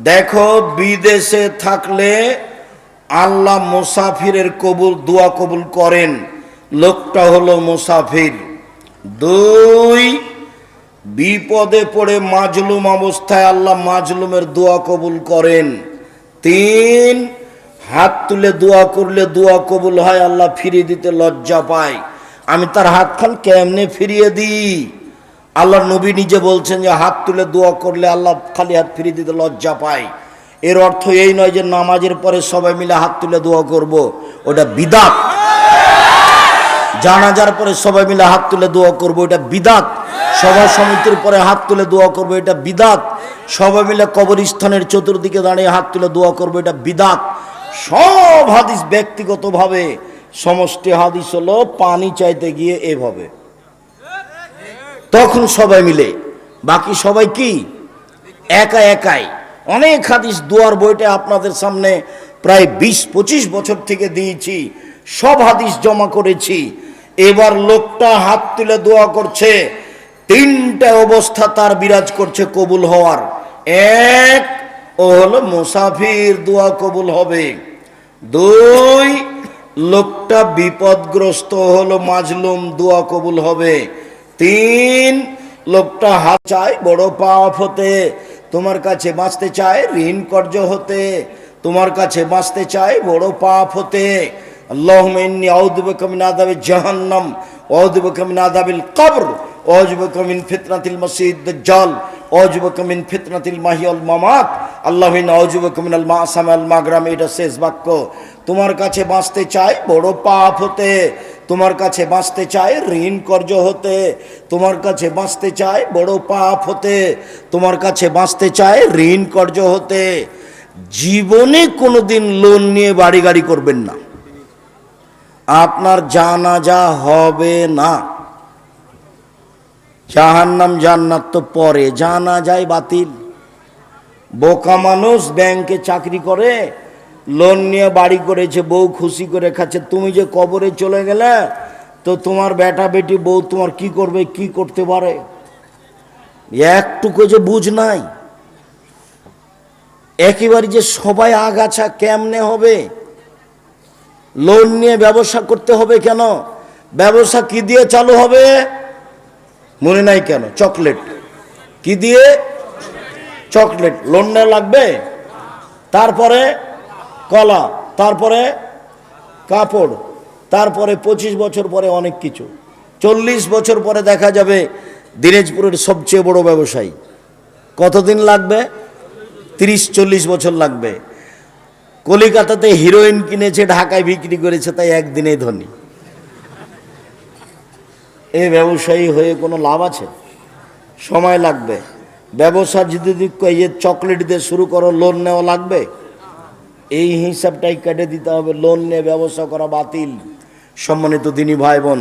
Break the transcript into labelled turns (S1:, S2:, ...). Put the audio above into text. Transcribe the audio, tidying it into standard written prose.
S1: দেখো বিদেশে থাকলে আল্লাহ মুসাফিরের কবুল দোয়া কবুল করেন। লোকটা হলো মুসাফির। দুই, বিপদে পড়ে মাজলুম অবস্থায় আল্লাহ মাজলুমের দোয়া কবুল করেন। তিন, হাত তুলে দোয়া করলে দোয়া কবুল হয়, আল্লাহ ফিরিয়ে দিতে লজ্জা পায়। আমি তার হাতখান কেমনে ফিরিয়ে দিই? আল্লাহ নবী নিজে বলছেন যে হাত তুলে দোয়া করলে আল্লাহ খালি হাত ফিরিয়ে দিতে লজ্জা পায়। এর অর্থ এই নয় যে নামাজের পরে সবাই মিলে হাত তুলে দোয়া করব, ওটা বিদাত। জানাজার পরে সবাই মিলে হাত তুলে দোয়া করব, এটা বিদাত। সভা সমিতির পরে হাত তুলে দোয়া করব, এটা বিদাত। সবাই মিলে কবরস্থানের চতুর্দিকে দাঁড়িয়ে হাত তুলে দোয়া করব, এটা বিদাত। সব হাদিস ব্যক্তিগতভাবে, সমষ্টি হাদিস হলো পানি চাইতে গিয়ে এভাবে, তখন সবাই মিলে। বাকি সবাই কি একা একাই। অনেক হাদিস দোয়ার বইটা আপনাদের সামনে প্রায় 20-25 বছর থেকে দিয়েছি, সব হাদিস জমা করেছি। এবার লোকটা হাত তুলে দোয়া করছে, তিনটা অবস্থা তার বিরাজ করছে কবুল হওয়ার। এক, ও হলো মুসাফির, দোয়া কবুল হবে। দুই, লোকটা বিপদগ্রস্ত, হলো মাজলুম, দোয়া কবুল হবে। তিন, লোকটা হাত চায় বড় পাপ হতে, তোমার কাছে বাঁচতে চায় ঋণ কর্য হতে, তোমার কাছে বাঁচতে চায় বড় পাপ হতে। আল্লাহুম্মা ইন্নী আউযু বিকা মিন আযাবি জাহান্নাম ওয়া আউযু বিকা মিন আযাবিল কবর ওয়া আউযু বিকা মিন ফিতনাতিল মাসীহিদ দাজ্জাল ওয়া আউযু বিকা মিন ফিতনাতিল মাহইয়া ওয়াল মামাত। আল্লাহুম্মা ইন্নী আউযু বিকা মিনাল মা'সাম ওয়াল মাগরাম। এটা শেষ বাক্য। তোমার কাছে বাঁচতে চায় বড় পাপ হতে, তোমার কাছে বাঁচতে চায় ঋণ কর্য হতে, তোমার কাছে বাঁচতে চায় বড় পাপ হতে, তোমার কাছে বাঁচতে চায় ঋণ কর্য হতে। জীবনে কোনোদিন লোন নিয়ে বাড়ি গাড়ি করবেন না, আপনার জানাজা হবে না। জাহান্নাম জান্নাত তো পরে, জানাজাই বাতিল। বোকা মানুষ ব্যাংকে চাকরি করে, লোন নিয়ে বাড়ি করেছে, বউ খুশি করে খাচ্ছে। তুমি যে কবরে চলে গেলে তো তোমার বেটা বেটি বউ তোমার কি করবে, কি করতে পারে, একটুকু যে বুঝ নাই। একেবারে যে সবাই আগাছা কেমনে হবে? লোন নিয়ে ব্যবসা করতে হবে কেন? ব্যবসা কি দিয়ে চালু হবে মনে নাই কেন? চকলেট। কি দিয়ে? চকলেট। লোন নেওয়া লাগবে, তারপরে কলা, তারপরে কাপড়, তারপরে 25 বছর পরে অনেক কিছু। 40 বছর পরে দেখা যাবে দিনাজপুরের সবচেয়ে বড় ব্যবসায়ী। কতদিন লাগবে? 30-40 বছর লাগবে। কলিকাতাতে হিরোইন কিনেছে, ঢাকায় বিক্রি করেছে, তাই একদিনেই ধনী। এই ব্যবসায়ী হয়ে কোনো লাভ আছে? সময় লাগবে। ব্যবসা যদি চকলেট দিয়ে শুরু করো, লোন নেওয়া লাগবে। এই হিসাবটাই কেটে দিতে হবে, লোন নিয়ে ব্যবসা করা বাতিল। সম্মানিত দিনী ভাই বোন।